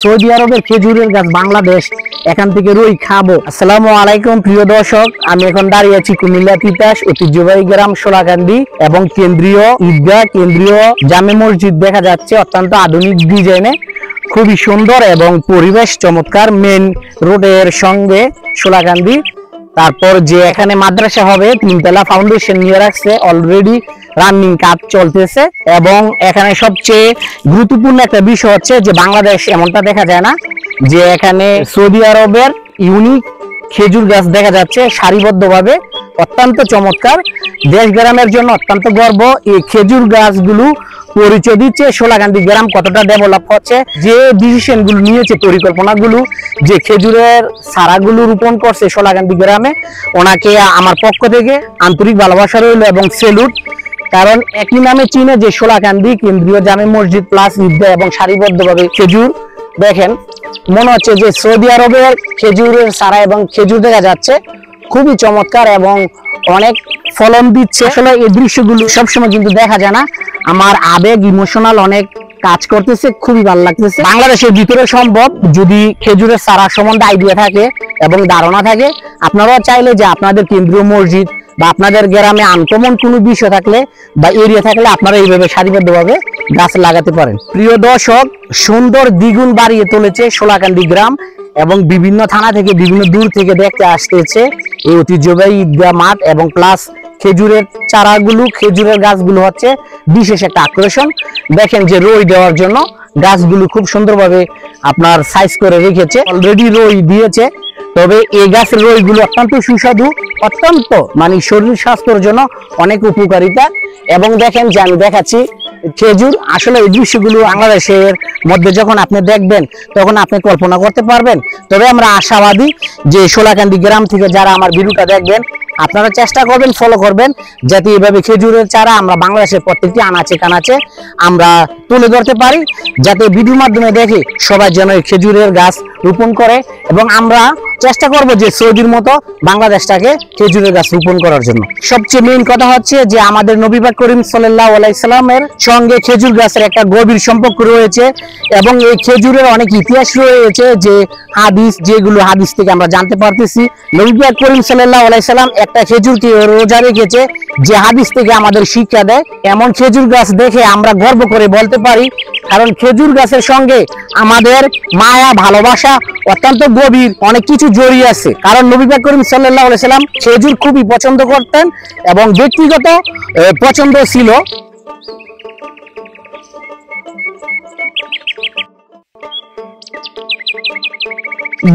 Saudi আরবের খেজুরের গাছ বাংলাদেশ, এখান থেকে রুই খাবো। আসসালামু আলাইকুম প্রিয় দর্শক, আমি এখন দাঁড়িয়ে আছি কুমিল্লা তিতাস ঐতিহ্যবাহী গ্রাম সোলাকান্দি এবং কেন্দ্রীয় ঈদগাহ, কেন্দ্রীয় জামে মসজিদ দেখা যাচ্ছে অত্যন্ত আধুনিক ডিজাইনে, খুবই সুন্দর এবং পরিবেশ চমৎকার। মেন রোডের সঙ্গে সোলাকান্দি, তারপর যে এখানে মাদ্রাসা হবে তিনতলা ফাউন্ডেশন নিয়ে রাখছে, অলরেডি রানিং কাজ চলতেছে। এবং এখানে সবচেয়ে গুরুত্বপূর্ণ একটা বিষয় হচ্ছে যে বাংলাদেশ এমনটা দেখা যায় না, যে এখানে সৌদি আরবের ইউনিক খেজুর গাছ দেখা যাচ্ছে সারিবদ্ধভাবে, অত্যন্ত চমৎকার। দেশ গ্রামের জন্য অত্যন্ত গর্ব। এই খেজুর গাছগুলো পরিচয় দিচ্ছে সোলাকান্দি গ্রাম কতটা ডেভেলপ হচ্ছে। যে ডিসিশন গুলো নিয়েছে, পরিকল্পনাগুলো, যে খেজুরের চারাগুলো রোপণ করছে সোলাকান্দি গ্রামে, ওনাকে আমার পক্ষ থেকে আন্তরিক ভালোবাসা রইল এবং সেলুট। কারণ একই নামে চিনে যে সোলাকান্দি কেন্দ্রীয় জামে মসজিদ প্লাস ঈদগাহ এবং সারিবদ্ধভাবে খেজুর। দেখেন মনে হচ্ছে যে সৌদি আরবের খেজুরের চারা এবং খেজুর দেখা যাচ্ছে, খুবই চমৎকার এবং অনেক ফলন দিচ্ছে। আসলে এই দৃশ্যগুলো সবসময় কিন্তু দেখা যায় না। আমার আবেগ ইমোশনাল অনেক কাজ করতেছে, খুবই ভালো লাগতেছে। বাংলাদেশের ভিতরে সম্ভব, যদি খেজুরের চারা সম্বন্ধে আইডিয়া থাকে এবং ধারণা থাকে, আপনারাও চাইলে যে আপনাদের কেন্দ্রীয় মসজিদ বা আপনাদের গ্রামে আনকমন কোনো বিষয় থাকলে বা এরিয়া থাকলে আপনারা এইভাবে সারিবদ্ধভাবে গাছ লাগাতে পারেন। প্রিয় দর্শক, সুন্দর দ্বিগুণ বাড়িয়ে তুলেছে সোলাকান্দি গ্রাম এবং বিভিন্ন থানা থেকে বিভিন্ন দূর থেকে দেখতে আসতেছে এই ঐতিহ্যবাহী ঈদগাহ মাঠ এবং প্লাস খেজুরের চারাগুলো, খেজুরের গাছগুলো হচ্ছে বিশেষ একটা আকর্ষণ। দেখেন যে রই দেওয়ার জন্য গাছগুলো খুব সুন্দরভাবে আপনার সাইজ করে রেখেছে, অলরেডি রই দিয়েছে। তবে এই গাছের রইগুলো অত্যন্ত সুস্বাদু, অত্যন্ত মানে শরীর স্বাস্থ্যের জন্য অনেক উপকারিতা। এবং দেখেন যে আমি দেখাচ্ছি খেজুর, আসলে এই দৃশ্যগুলো বাংলাদেশের মধ্যে যখন আপনি দেখবেন তখন আপনি কল্পনা করতে পারবেন। তবে আমরা আশাবাদী যে সোলাকান্দি গ্রাম থেকে যারা আমার ভিডিওটা দেখবেন, আপনারা চেষ্টা করবেন, ফলো করবেন, যাতে এইভাবে খেজুরের চারা আমরা বাংলাদেশের প্রত্যেকটি আনাচে কানাচে আমরা তুলে ধরতে পারি, যাতে ভিডিওর মাধ্যমে দেখে সবাই যেন খেজুরের গাছ রোপণ করে। এবং আমরা চেষ্টা করব যে সৌদির মতো বাংলাদেশটাকে খেজুরের গাছ রোপণ করার জন্য। সবচেয়ে মেইন কথা হচ্ছে যে আমাদের নবী পাক করিম সাল্লাল্লাহু আলাইহি সাল্লামের সঙ্গে খেজুর গাছের একটা গভীর সম্পর্ক রয়েছে এবং এই খেজুরের অনেক ইতিহাস রয়েছে, যে হাদিস, যেগুলো হাদিস থেকে আমরা জানতে পারতেছি। নবী পাক করিম সাল্লাল্লাহু আলাইহি সাল্লাম একটা খেজুরকে রোজা রেখেছে, যে হাদিস থেকে আমাদের শিক্ষা দেয়। এমন খেজুর গাছ দেখে আমরা গর্ব করে বলতে পারি, কারণ খেজুর গাছের সঙ্গে আমাদের মায়া ভালোবাসা অত্যন্ত গভীর, অনেক কিছু জড়িয়ে আছে। কারণ নবী পাক করিম সাল্লাল্লাহু আলাইহি সাল্লাম খেজুর খুবই পছন্দ করতেন এবং ব্যক্তিগত পছন্দ ছিল।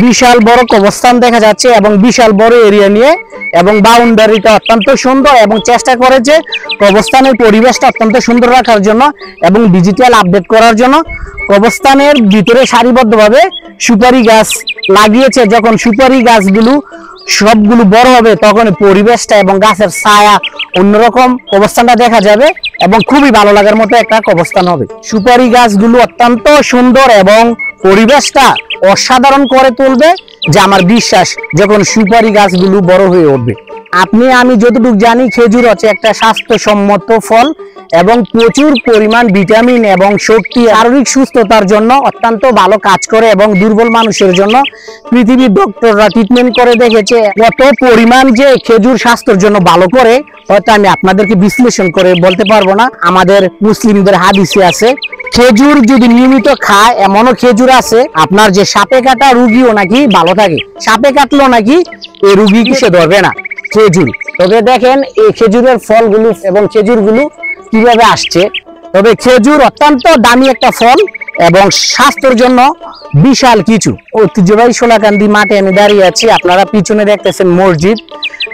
বিশাল বড় কবরস্থান দেখা যাচ্ছে এবং বিশাল বড় এরিয়া নিয়ে, এবং বাউন্ডারিটা অত্যন্ত সুন্দর এবং চেষ্টা করেছে কবরস্থানের পরিবেশটা অত্যন্ত সুন্দর রাখার জন্য এবং ডিজিটাল আপডেট করার জন্য। কবরস্থানের ভিতরে সারিবদ্ধভাবে সুপারি গাছ লাগিয়েছে। যখন সুপারি গাছগুলো সবগুলো বড় হবে তখন পরিবেশটা এবং গাছের ছায়া অন্যরকম কবরস্থানটা দেখা যাবে এবং খুবই ভালো লাগার মতো একটা কবরস্থান হবে। সুপারি গাছগুলো অত্যন্ত সুন্দর এবং পরিবেশটা অসাধারণ করে তুলবে, যে আমার বিশ্বাস যখন সুপারি গাছগুলো বড় হয়ে উঠবে। আমি যতটুকু জানি, খেজুর হচ্ছে একটা স্বাস্থ্যসম্মত ফল এবং প্রচুর পরিমাণ ভিটামিন এবং শক্তি, শারীরিক সুস্থতার জন্য অত্যন্ত ভালো কাজ করে এবং দুর্বল মানুষের জন্য পৃথিবীর ডক্টররা ট্রিটমেন্ট করে দেখেছে কত পরিমাণ যে খেজুর স্বাস্থ্যের জন্য ভালো করে, হয়তো আমি আপনাদেরকে বিশ্লেষণ করে বলতে পারবো না। আমাদের মুসলিমদের হাদিসে আছে, খেজুর যদি নিয়মিত খায়, এমনও খেজুর আছে আপনার যে সাপে কাটা রুগীও নাকি ভালো থাকে, সাপে কাটলেও নাকি এই রুগীকে সে ধরবে না খেজুর। তবে দেখেন এই খেজুরের ফলগুলো এবং খেজুরগুলো কিভাবে আসছে। তবে খেজুর অত্যন্ত দামি একটা ফল এবং স্বাস্থ্যের জন্য বিশাল কিছু। ঐতিহ্যবাহী সোলাকান্দি মাঠে আমি দাঁড়িয়ে আছি, আপনারা পিছনে দেখতেছেন মসজিদ।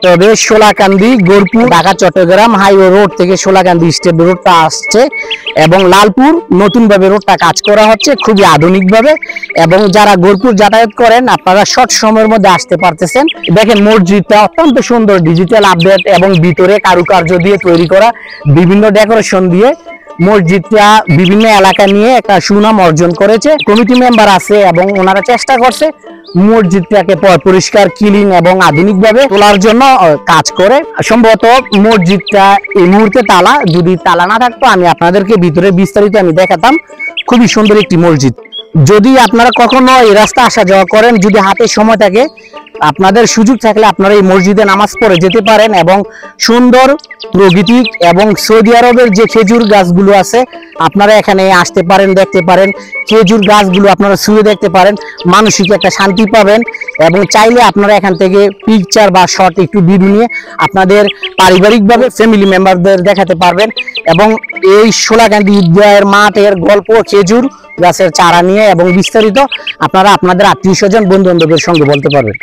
তবে সোলাকান্দি গোরপুর ঢাকা চট্টগ্রাম হাইওয়ে রোড থেকে সোলাকান্দি স্টেট রোডটা আসছে এবং লালপুর নতুন ভাবে রোডটা কাজ করা হচ্ছে খুবই আধুনিক ভাবে। এবং যারা গোরপুর যাতায়াত করেন আপনারা শর্ট সময়ের মধ্যে আসতে পারতেছেন। দেখেন মসজিদটা অত্যন্ত সুন্দর, ডিজিটাল আপডেট এবং ভিতরে কারুকার্য দিয়ে তৈরি করা, বিভিন্ন ডেকোরেশন দিয়ে মসজিদটা বিভিন্ন এলাকা নিয়ে একটা সুনাম অর্জন করেছে। কমিটি মেম্বার আছে এবং ওনারা চেষ্টা করছে মসজিদটাকে পরিষ্কার, ক্লিন এবং আধুনিকভাবে তোলার জন্য কাজ করে। সম্ভবত মসজিদটা এই মুহূর্তে তালা, যদি তালা না থাকতো আমি আপনাদেরকে ভিতরে বিস্তারিত আমি দেখাতাম। খুবই সুন্দর একটি মসজিদ। যদি আপনারা কখনো এই রাস্তা আসা যাওয়া করেন, যদি হাতে সময় থাকে, আপনাদের সুযোগ থাকলে আপনারা এই মসজিদে নামাজ পড়ে যেতে পারেন এবং সুন্দর প্রাকৃতিক এবং সৌদি আরবের যে খেজুর গাছগুলো আছে আপনারা এখানে আসতে পারেন, দেখতে পারেন। খেজুর গাছগুলো আপনারা ছুঁয়ে দেখতে পারেন, মানসিক একটা শান্তি পাবেন এবং চাইলে আপনারা এখান থেকে পিকচার বা শর্ট একটু ভিডিও নিয়ে আপনাদের পারিবারিকভাবে ফ্যামিলি মেম্বারদের দেখাতে পারবেন এবং এই সোলাকান্দি ঈদগাহের মাঠের গল্প, খেজুর গাছের চারা নিয়ে এবং বিস্তারিত আপনারা আপনাদের আত্মীয় স্বজন, বন্ধু বান্ধবের সঙ্গে বলতে পারবেন।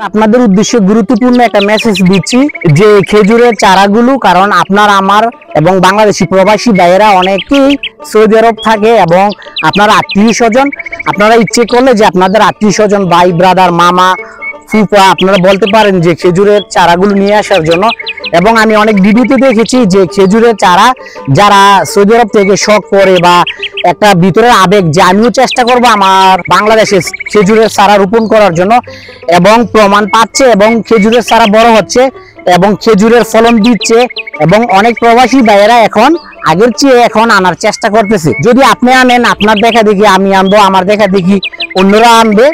আপনাদের উদ্দেশ্যে গুরুত্বপূর্ণ একটা মেসেজ দিচ্ছি যে খেজুরের চারাগুলো, কারণ আপনার আমার এবং বাংলাদেশি প্রবাসী ভাইয়েরা অনেকেই সৌদি আরব থাকে এবং আপনারা আত্মীয় স্বজন, আপনারা ইচ্ছে করলে যে আপনাদের আত্মীয় স্বজন, ভাই ব্রাদার, মামা, ফুফা আপনারা বলতে পারেন যে খেজুরের চারাগুলো নিয়ে আসার জন্য। এবং আমি অনেক ভিডিওতে দেখেছি যে খেজুরের চারা যারা সৌদি আরব থেকে শখ করে বা একটা ভিতরের আবেগ যে আমিও চেষ্টা করব আমার বাংলাদেশে খেজুরের চারা রোপণ করার জন্য, এবং প্রমাণ পাচ্ছে এবং খেজুরের চারা বড় হচ্ছে এবং খেজুরের ফলন দিচ্ছে এবং অনেক প্রবাসী ভাইয়েরা এখন আগের চেয়ে এখন আনার চেষ্টা করতেছে। যদি আপনি আনেন, আপনার দেখা দেখি আমি আনবো, আমার দেখা দেখি অন্যরা আনবে।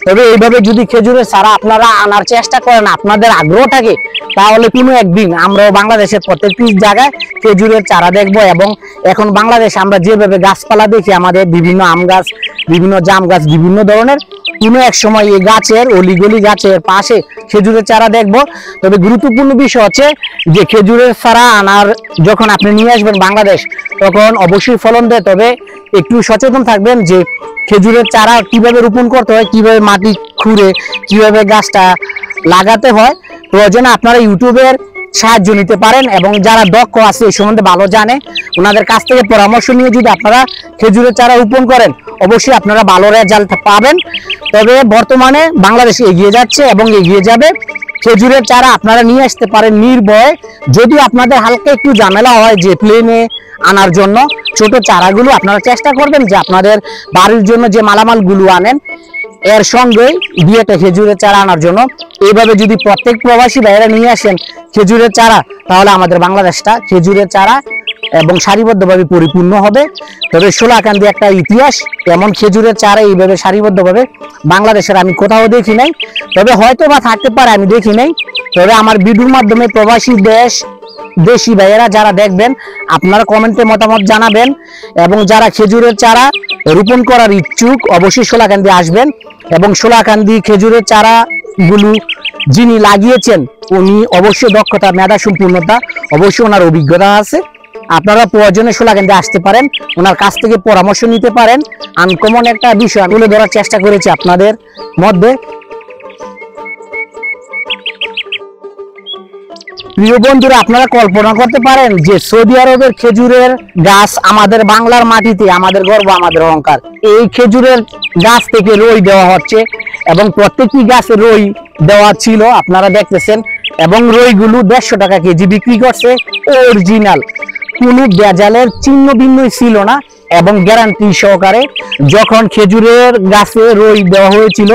তবে এইভাবে যদি খেজুরের চারা আপনারা আনার চেষ্টা করেন, আপনাদের আগ্রহ থাকে, তাহলে কোনো একদিন আমরাও বাংলাদেশের প্রত্যেকটি জায়গায় খেজুরের চারা দেখবো। এবং এখন বাংলাদেশে আমরা যেভাবে গাছপালা দেখি, আমাদের বিভিন্ন আম গাছ, বিভিন্ন জাম গাছ, বিভিন্ন ধরনের, কোনো এক সময় এই গাছের অলিগলি গাছের পাশে খেজুরের চারা দেখবো। তবে গুরুত্বপূর্ণ বিষয় হচ্ছে যে খেজুরের চারা আনার যখন আপনি নিয়ে আসবেন বাংলাদেশ, তখন অবশ্যই ফলন দেয়। তবে একটু সচেতন থাকবেন যে খেজুরের চারা কিভাবে রোপণ করতে হয়, কিভাবে মাটি খুঁড়ে কিভাবে গাছটা লাগাতে হয়। প্রয়োজনে আপনারা ইউটিউবের সাহায্য নিতে পারেন এবং যারা দক্ষ আছে এই সম্বন্ধে ভালো জানে, ওনাদের কাছ থেকে পরামর্শ নিয়ে যদি আপনারা খেজুরের চারা রোপণ করেন, অবশ্যই আপনারা ভালো রেজাল্ট পাবেন। তবে বর্তমানে বাংলাদেশ এগিয়ে যাচ্ছে এবং এগিয়ে যাবে। খেজুরের চারা আপনারা নিয়ে আসতে পারেন নির্ভয়ে। যদিও আপনাদের হালকা একটু ঝামেলা হয় যে প্লেনে আনার জন্য, ছোট চারাগুলো আপনারা চেষ্টা করবেন যে আপনাদের বাড়ির জন্য যে মালামালগুলো আনেন এর সঙ্গে দুইটা খেজুরের চারা আনার জন্য। এইভাবে যদি প্রত্যেক প্রবাসী ভাইয়েরা নিয়ে আসেন খেজুরের চারা, তাহলে আমাদের বাংলাদেশটা খেজুরের চারা এবং সারিবদ্ধভাবে পরিপূর্ণ হবে। তবে সোলাকান্দি একটা ইতিহাস, এমন খেজুরের চারা এইভাবে সারিবদ্ধভাবে বাংলাদেশের আমি কোথাও দেখি নাই। তবে হয়তো বা থাকতে পারে, আমি দেখি নাই। তবে আমার ভিডিওর মাধ্যমে প্রবাসী দেশি ভাইয়েরা যারা দেখবেন, আপনারা কমেন্টে মতামত জানাবেন এবং যারা খেজুরের চারা রোপণ করার ইচ্ছুক অবশ্যই সোলাকান্দি আসবেন। এবং সোলাকান্দি খেজুরের চারাগুলো যিনি লাগিয়েছেন উনি অবশ্যই দক্ষতা, মেধা সম্পূর্ণতা, অবশ্যই ওনার অভিজ্ঞতা আছে। আপনারা প্রয়োজনে সোলাকান্দি আসতে পারেন, ওনার কাছ থেকে পরামর্শ নিতে পারেন। আনকমন একটা বিষয় তুলে ধরার চেষ্টা করেছি আপনাদের মধ্যে। প্রিয় বন্ধুরা, আপনারা কল্পনা করতে পারেন যে সৌদি আরবের খেজুরের গাছ আমাদের বাংলার মাটিতে, আমাদের গর্ব, আমাদের অহংকার। এই খেজুরের গাছ থেকে রই দেওয়া হচ্ছে এবং প্রত্যেকটি গাছে রই দেওয়া ছিল, আপনারা দেখতেছেন। এবং রইগুলো 150 টাকা কেজি বিক্রি করছে, অরিজিনাল, কোনো ভেজালের চিহ্ন ভিন্নই ছিল না এবং গ্যারান্টি সহকারে। যখন খেজুরের গাছে রই দেওয়া হয়েছিল,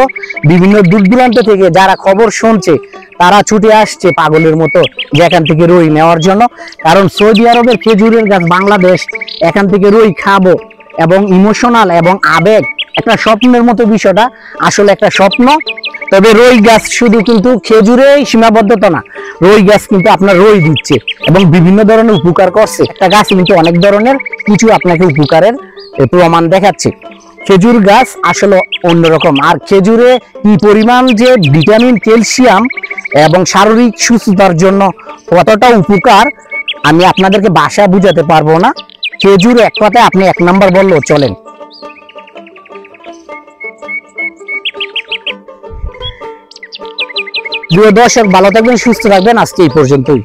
বিভিন্ন দূর দূরান্ত থেকে যারা খবর শুনছে তারা ছুটে আসছে পাগলের মতো যে এখান থেকে রই নেওয়ার জন্য। কারণ সৌদি আরবের খেজুরের গাছ বাংলাদেশ, এখান থেকে রই খাবো এবং ইমোশনাল এবং আবেগ, একটা স্বপ্নের মতো বিষয়টা আসলে একটা স্বপ্ন। তবে রই গাছ শুধু কিন্তু খেজুরেই সীমাবদ্ধতা না, রই গাছ কিন্তু আপনার রই দিচ্ছে এবং বিভিন্ন ধরনের উপকার করছে। একটা গাছ কিন্তু অনেক ধরনের কিছু আপনাকে উপকারের প্রমাণ দেখাচ্ছে। খেজুর গাছ আসলে অন্যরকম। আর খেজুরে কি পরিমাণ যে ভিটামিন, ক্যালসিয়াম এবং শারীরিক সুস্থতার জন্য কতটা উপকার আমি আপনাদেরকে ভাষায় বুঝাতে পারবো না। খেজুর এক কথায় আপনি 1 নাম্বার বললেও চলেন। প্রিয় দর্শক, ভালো থাকবেন, সুস্থ থাকবেন। আজকে এই পর্যন্তই।